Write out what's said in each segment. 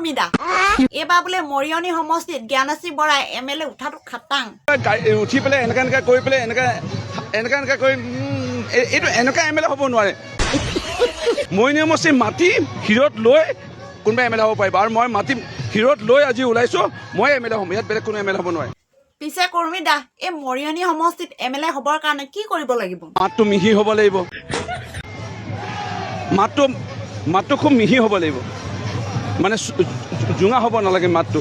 কৰ্মীদা এবাৰ বোলে মৰিয়নি সমষ্টিত জ্ঞানশ্ৰী বৰাই MLA উঠাটো খাটাং উঠি পেলাই এনেকা কৰি পেলাই এনেকা কৰি এইটো এনেকা MLA হ'ব নোৱাৰে মৰিয়নি সমষ্টি মাটি হিৰত লৈ কোনোবা MLA হ'ব পাৰিব আৰু মই মাটি হিৰত লৈ আজি ওলাইছো মই MLA হ'ম ইয়াত বেলেগ কোনো MLA হ'ব নোৱাৰে পিছে কৰ্মীদা এই মৰিয়নি সমষ্টিত MLA হ'বৰ কাৰণে কি কৰিব লাগিব মাতটো মিহি হ'ব লাগিব মাতটো খুব মিহি হ'ব লাগিব মানে জুঙা হ'ব নালাগে মাতটো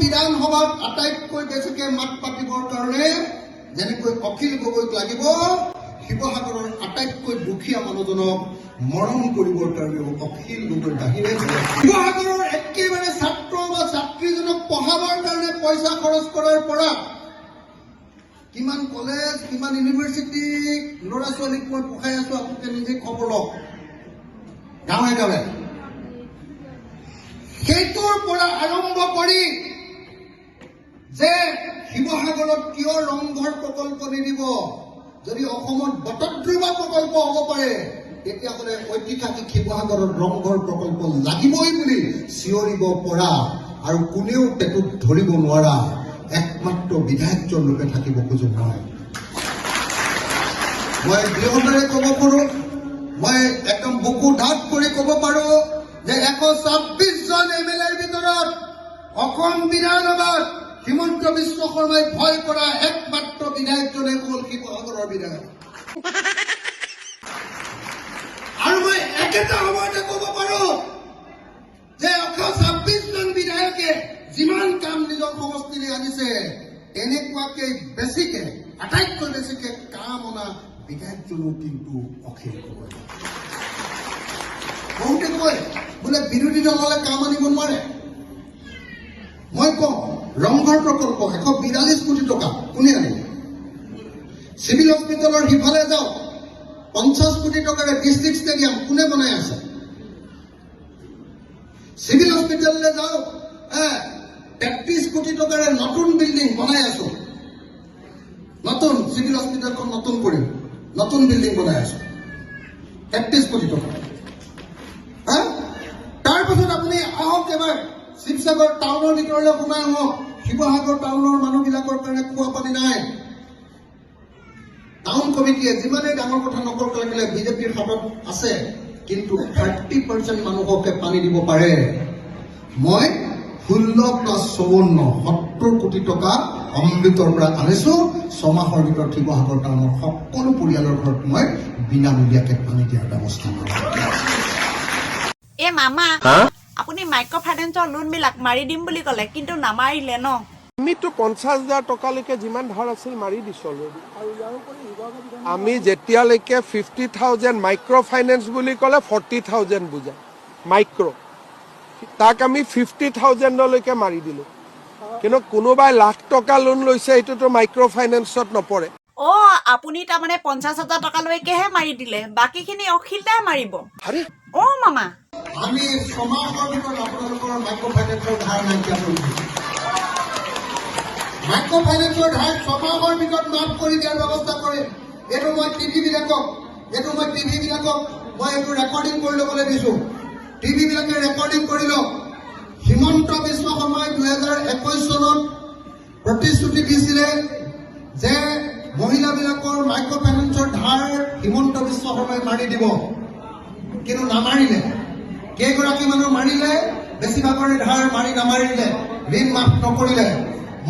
বিধানসভাত আটাইতকৈ বেছিকৈ মাত পাতিবৰ কাৰণে যেনেকৈ অখিল গগৈক লাগিব শিৱসাগৰৰ আটাইতকৈ দুখীয়া মানুহজনক মৰম কৰিবৰ কাৰণেও অখিল গগৈৰ বাহিৰে শিৱসাগৰৰ একেবাৰে ছাত্ৰ বা ছাত্ৰীজনক পঢ়াবৰ কাৰণে পইচা খৰচ কৰাৰ পৰা কিমান কলেজ কিমান ইউনিভাৰ্চিটি ল'ৰা ছোৱালীক মই পঢ়াই আছো আপোনালোকে নিজে খবৰ লওক গাঁৱে গাঁৱে সেইটোৰ পৰা আৰম্ভ কৰি যে শিৱসাগৰত কিয় ৰংঘৰ প্ৰকল্প নিদিব যদি অসমত বটদ্ৰৱা প্ৰকল্প হ'ব পাৰে তেতিয়াহ'লে ঐতিহাসিক শিৱসাগৰত ৰংঘৰ প্ৰকল্প লাগিবই বুলি চিঞৰিব পৰা আৰু কোনেও পেটত ধৰিব নোৱাৰা একমাত্ৰ বিধায়কজন লোকে থাকিব খোজো নহয় মই দৃঢ়তাৰে ক'ব পাৰোঁ মই একদম বুকু ঢাক কৰি ক'ব পাৰোঁ যে 126 জন MLAৰ ভিতৰত অসম বিধানসভাত হিমন্ত বিশ্ব শৰ্মাই ভয় কৰা একমাত্ৰ বিধায়কজনে হ'ল শিৱসাগৰৰ বিধায়ক আৰু মই একেটা সময়তে ক'ব পাৰোঁ যে 126 জন বিধায়কে যিমান কাম নিজৰ সমষ্টিলৈ আনিছে এনেকুৱাকৈ বেছিকে আটাইতকৈ বেছিকে কাম অনা বিধায়কজনো কিন্তু অখিল গগৈ বহুতে কয় বোলে বিৰোধী দলে কাম আনিব নোৱাৰে মই কওঁ ৰংঘৰ প্ৰকল্প 142 কোটি টকা কোনে আনিব চিভিল হস্পিটেলৰ সিফালে যাওক 50 কোটি টকাৰে ডিষ্ট্ৰিক্ট ষ্টেডিয়াম কোনে বনাই আছে চিভিল হস্পিটেললৈ যাওক 33 কোটি টকাৰে নতুন বিল্ডিং বনাই আছো নতুন চিভিল হস্পিটেলখন নতুন কৰিম নতুন বিল্ডিং বনাই আছো 33 কোটি টকা তাৰপিছত আপুনি আহক এবাৰ শিৱসাগৰ টাউনৰ ভিতৰলৈ সোমাই আহক শিৱসাগৰ টাউনৰ মানুহবিলাকৰ কাৰণে খোৱা পানী নাই টাউন কমিটিয়ে যিমানেই ডাঙৰ কথা নকৰক লাগিলে বিজেপিৰ হাতত আছে কিন্তু 30% মানুহকে পানী দিব পাৰে মই 16+54 কোটি টকা অমৃতৰ পৰা আনিছো 6 মাহৰ ভিতৰত শিৱসাগৰ টাউনৰ সকলো পৰিয়ালৰ ঘৰত মই বিনামূলীয়াকৈ পানী দিয়াৰ ব্যৱস্থা কৰিম এ মামা আপুনি মাইক্ৰ ফাইনেন্সৰ লোন বিলাক মাৰি দিম বুলি ক'লে কিন্তু নামাৰিলে ন আমিতো 50,000 টকালৈকে যিমান ধাৰ আছিল মাৰি দিছো আমি যেতিয়ালৈকে 50,000 মাইক্ৰ ফাইনেন্স বুলি ক'লে 40,000 বুজায় মাইক্ৰ তাক আমি 50,000লৈকে মাৰি দিলো কিন্তু কোনোবাই লাখ টকা লোন লৈছে এইটোতো মাইক্ৰ ফাইনেন্সত নপৰে আপুনি তাৰমানে 50,000 টকালৈকেহে মাৰি দিলে বাকীখিনি অখিলদাই মাৰিব মামা আমি সমাজৰ ভিতৰত আপোনালোকৰ মাইক্ৰ ফাইনেন্সৰ ধাৰ নাইকিয়া কৰিছো মাইক্ৰ ফাইনেন্সৰ ধাৰ সমাজৰ ভিতৰত মাফ কৰি দিয়াৰ ব্যৱস্থা কৰিম এইটো মই টিভি বিলাকক মই এইটো ৰেকৰ্ডিং কৰি ল'বলৈ দিছো টিভি বিলাকে ৰেকৰ্ডিং কৰি লওক হিমন্ত বিশ্ব শৰ্মাই 2021 চনত প্ৰতিশ্ৰুতি দিছিলে যে মহিলাবিলাকৰ মাইক্ৰ ফাইনেন্সৰ ধাৰ হিমন্ত বিশ্ব শৰ্মাই মাৰি দিব কিন্তু নামাৰিলে কেইগৰাকী মানুহ মাৰিলে বেছিভাগৰে ধাৰ মাৰি নামাৰিলে ঋণ মাফ নকৰিলে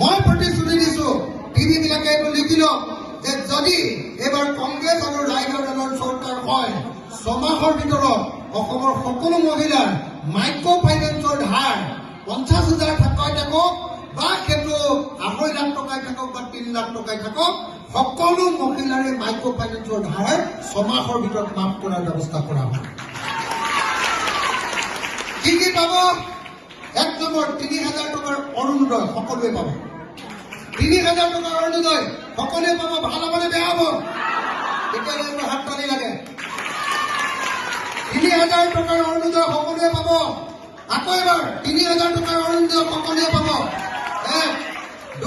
মই প্ৰতিশ্ৰুতি দিছো টিভি বিলাকে এইটো লিখি লওক যে যদি এইবাৰ কংগ্ৰেছ আৰু ৰাইজৰ দলৰ চৰকাৰ হয় 6 মাহৰ ভিতৰত অসমৰ সকলো মহিলাৰ মাইক্ৰ ফাইনেন্সৰ ধাৰ 50,000 টকাই থাকক বা সেইটো 2.5 লাখ টকাই থাকক বা 3 লাখ টকাই থাকক সকলো মহিলাৰে মাইক্ৰ ফাইনেন্সৰ ধাৰ 6 মাহৰ ভিতৰত মাফ কৰাৰ ব্যৱস্থা কৰা হয় কি পাব এক নম্বৰ 3,000 টকাৰ অৰুণোদয় সকলোৱে পাব 3,000 টকাৰ অৰুণোদয় সকলোৱে পাব ভাল হ'বনে বেয়া হ'ব এতিয়ালৈ হাত তালি লাগে 3,000 টকাৰ অৰুণোদয় সকলোৱে পাব আকৌ এবাৰ 3,000 টকাৰ অৰুণোদয় সকলোৱে পাব 2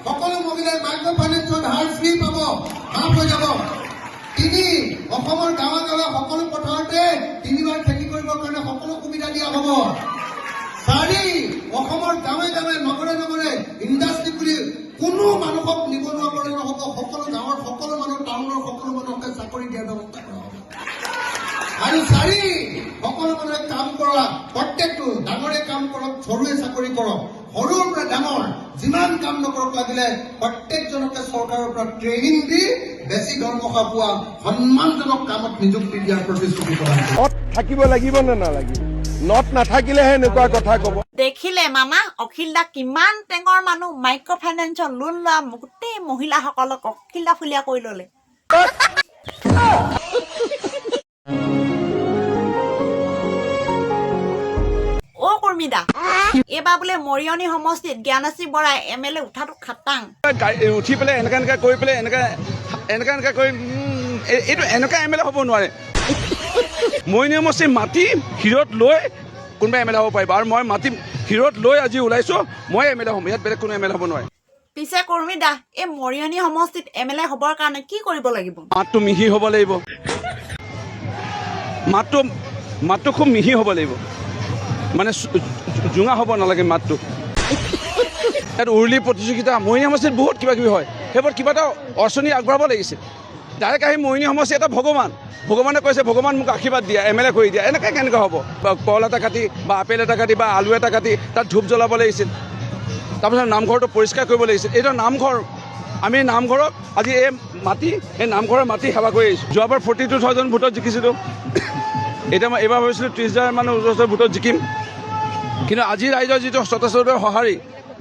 সকলো মহিলাই মাইক্ৰ ফাইনেন্সৰ ধাৰ ফ্ৰী পাব মাফ হৈ যাব 3 অসমৰ গাঁৱে গাঁৱে সকলো পথাৰতে 3বাৰ খেতি কৰিবৰ কাৰণে সকলো সুবিধা দিয়া হ'ব। 4 অসমৰ গাঁৱে গাঁৱে নগৰে নগৰে ইণ্ডাষ্ট্ৰি খুলি কোনো মানুহক নিবনুৱা কৰি নহ'ব। সকলো গাঁৱৰ সকলো মানুহ টাউনৰ সকলো মানুহকে চাকৰি দিয়াৰ ব্যৱস্থা কৰা হ'ব। আৰু 4 সকলো মানুহে কাম কৰা, প্ৰত্যেকটো ডাঙৰে কাম কৰক, সৰুৱে চাকৰি কৰক, সৰুৰ পৰা ডাঙৰ যিমান কাম নকৰক লাগিলে প্ৰত্যেকজনকে চৰকাৰৰ পৰা ট্ৰেইনিং দি বেছি দৰমহা পোৱা সন্মানজনক কামত নিযুক্তি দিয়াৰ প্ৰতিশ্ৰুতি প্ৰদান কৰিছে। নট থাকিব লাগিব নে নালাগিব? নট নাথাকিলেহে এনেকুৱা কথা ক'ব। দেখিলে মামা অখিল দা কিমান টেঙৰ মানুহ, মাইক্ৰ' ফাইনেন্সৰ লোন লোৱা গোটেই মহিলাসকলক অখিলা ফুলীয়া কৰি ল'লে। অ কৰ্মীদা, এইবাৰ বোলে মৰিয়নি সমষ্টিত জ্ঞানশ্ৰী বৰাই MLA উঠাটো খাটাং। উঠি পেলাই এনেকা কৰি পেলাই এনেকা কৰি এইটো এনেকা MLA হ'ব নোৱাৰে। মইনী সমষ্টিৰ মাটি হিৰত লৈ কোনোবাই MLA হ'ব পাৰিব, আৰু মই মাটি হিৰত লৈ আজি ওলাইছোঁ, মই MLA হ'ম। ইয়াত বেলেগ কোনো MLA হ'ব নোৱাৰে। পিছে কৰ্মীদা, এই মৰিয়নি সমষ্টিত MLA হ'বৰ কাৰণে কি কৰিব লাগিব? মাতটো মিহি হ'ব লাগিব, মাতটো খুব মিহি হ'ব লাগিব, মানে জোঙা হ'ব নালাগে মাতটো। ইয়াত উৰুলি প্ৰতিযোগিতা, মৰিয়নি সমষ্টিত বহুত কিবা কিবি হয়, সেইবোৰ কিবা এটা অৰ্চনী আগবঢ়াব লাগিছিল। ডাইৰেক্ট আহি মৰিয়নি সমষ্টি এটা ভগৱানে কৈছে ভগৱান মোক আশীৰ্বাদ দিয়া, MLA কৰি দিয়া, এনেকৈ কেনেকৈ হ'ব? বা কল এটা কাটি বা আপেল এটা কাটি বা আলু এটা কাটি তাত ধূপ জ্বলাব লাগিছিল। তাৰপিছত নামঘৰটো পৰিষ্কাৰ কৰিব লাগিছিল। এইটো নামঘৰ, আমি নামঘৰক আজি এই নামঘৰৰ মাটি সেৱা কৰি আহিছোঁ। যোৱাবাৰ 42,000 ভোটত জিকিছিলোঁ। এতিয়া মই এইবাৰ ভাবিছিলোঁ 30,000 মান ভোটত জিকিম, কিন্তু আজি ৰাইজৰ যিটো স্বতঃস্ফূৰ্ত সঁহাৰি,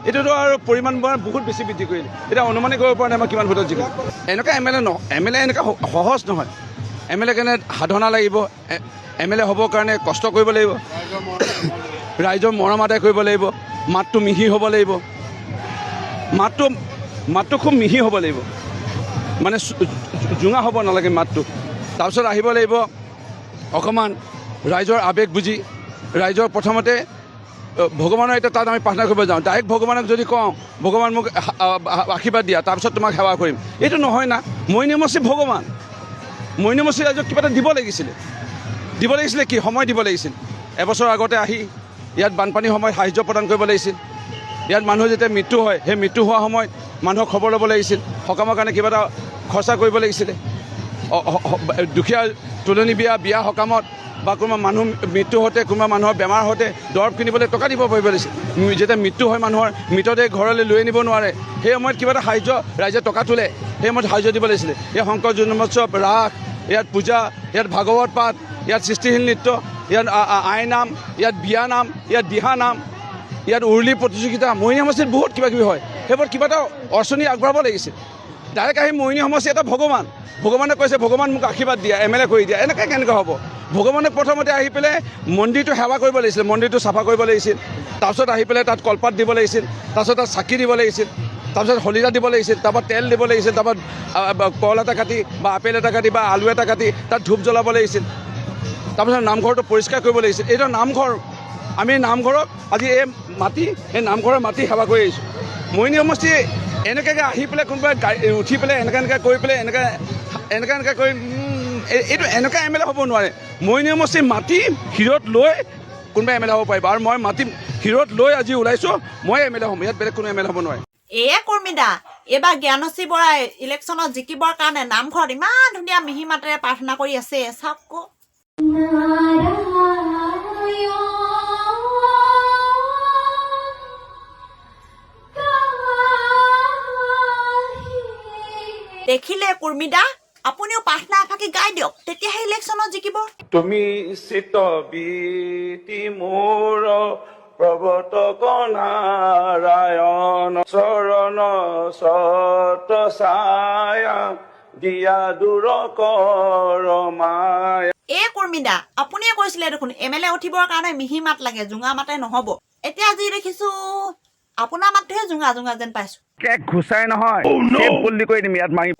এইটোতো আৰু পৰিমাণ বহুত বেছি বৃদ্ধি কৰিলে। এতিয়া অনুমানে কৰিব পৰা নাই মই কিমান ভোটত জিকিম। এনেকুৱা MLA এনেকুৱা সহজ নহয়। MLA কাৰণে সাধনা লাগিব, MLA হ'বৰ কাৰণে কষ্ট কৰিব লাগিব, ৰাইজৰ মৰম আদায় কৰিব লাগিব, মাতটো মিহি হ'ব লাগিব, মাতটো খুব মিহি হ'ব লাগিব, মানে জোঙা হ'ব নালাগে মাতটো। তাৰপিছত আহিব লাগিব অকণমান ৰাইজৰ আৱেগ বুজি, ৰাইজৰ প্ৰথমতে ভগৱানৰ এতিয়া তাত আমি প্ৰাৰ্থনা কৰিব যাওঁ, ডাইৰেক্ট ভগৱানক যদি কওঁ ভগৱান মোক আশীৰ্বাদ দিয়া তাৰপিছত তোমাক সেৱা কৰিম, এইটো নহয় না। মৰিয়নি সমষ্টি ভগৱান, মৰিয়নি সমষ্টি ৰাইজক কিবা এটা দিব লাগিছিলে কি সময় দিব লাগিছিল। এবছৰ আগতে আহি ইয়াত বানপানীৰ সময়ত সাহাৰ্য প্ৰদান কৰিব লাগিছিল। ইয়াত মানুহৰ যেতিয়া মৃত্যু হয়, সেই মৃত্যু হোৱা সময়ত মানুহক খবৰ ল'ব লাগিছিল, সকামৰ কাৰণে কিবা এটা খৰচা কৰিব লাগিছিলে। দুখীয়া তুলনি বিয়া সকামত বা কোনোবা মানুহ মৃত্যু হওঁতে, কোনোবা মানুহৰ বেমাৰ হওঁতে দৰৱ কিনিবলৈ টকা দিব পাৰিব লাগিছিল। যেতিয়া মৃত্যু হয় মানুহৰ, মৃতদেহ ঘৰলৈ লৈ আনিব নোৱাৰে, সেই সময়ত কিবা এটা সাহাৰ্য ৰাইজে টকা তোলে, সেই সময়ত সাহাৰ্য দিব লাগিছিলে। এই শংকৰ জন্মোৎসৱ, ৰাস, ইয়াত পূজা, ইয়াত ভাগৱত পাঠ, ইয়াত সৃষ্টিশীল নৃত্য, ইয়াত আইনাম, ইয়াত বিয়া নাম, ইয়াত দিহা নাম, ইয়াত উৰুলি প্ৰতিযোগিতা, মৰিয়নি সমষ্টিত বহুত কিবা কিবি হয়, সেইবোৰ কিবা এটা অৰ্চনী আগবঢ়াব লাগিছিল। ডাইৰেক্ট আহি মৰিয়নি সমষ্টি এটা ভগৱানে কৈছে ভগৱান মোক আশীৰ্বাদ দিয়া, MLA কৰি দিয়া, এনেকৈ কেনেকৈ হ'ব? ভগৱানে প্ৰথমতে আহি পেলাই মন্দিৰটো সেৱা কৰিব লাগিছিল, মন্দিৰটো চাফা কৰিব লাগিছিল। তাৰপিছত আহি পেলাই তাত কলপাত দিব লাগিছিল, তাৰপিছত তাত চাকি দিব লাগিছিল, তাৰপিছত শলিতা দিব লাগিছিল, তাৰপৰা তেল দিব লাগিছিল, তাৰপৰা কল এটা কাটি বা আপেল এটা কাটি বা আলু এটা কাটি তাত ধূপ জ্বলাব লাগিছিল। তাৰপিছত নামঘৰটো পৰিষ্কাৰ কৰিব লাগিছিল। এইটো নামঘৰ, আমি নামঘৰক আজি এই নামঘৰৰ মাটি সেৱা কৰি আহিছোঁ। মৰিয়নি সমষ্টি এনেকৈ আহি পেলাই কোনোবাই উঠি পেলাই এনেকা কৰি পেলাই এনেকা কৰি এইটো এনেকুৱা MLA হ'ব নোৱাৰে। মৰিয়নি সমষ্টিৰ মাটি হিৰত লৈ কোনোবাই MLA হ'ব পাৰিব, আৰু মই মাটি হিৰত লৈ আজি ওলাইছোঁ, মই MLA হ'ম। ইয়াত বেলেগ কোনো MLA হ'ব নোৱাৰে। কৰ্মীদা, এইবাৰ জ্ঞানশ্ৰী বৰাই ইলেকশ্যনত জিকিবৰ কাৰণে নামঘৰত ইমান ধুনীয়া মিহি মাতেৰে প্ৰাৰ্থনা কৰি আছে, চাওক। দেখিলে কৰ্মীদা, আপুনিও প্ৰাৰ্থনা এফাকি গাই দিয়ক, তেতিয়াহে ইলেকশ্যনত জিকিব। তুমি চিতবীতি মোৰ প্ৰৱৰ্তক নাৰায়ণ, চৰণ সত ছায়া দিয়া দূৰ কৰ মায়া। কৰ্মীদা, আপুনিয়ে কৈছিলে দেখোন MLA উঠিবৰ কাৰণে মিহি মাত লাগে, জোঙা মাতে নহ'ব। এতিয়া যি দেখিছোঁ আপোনাৰ মাতটোহে জোঙা যেন পাইছোঁ। ঘুচাই নহয়, কৰি দিম ইয়াত মাৰি।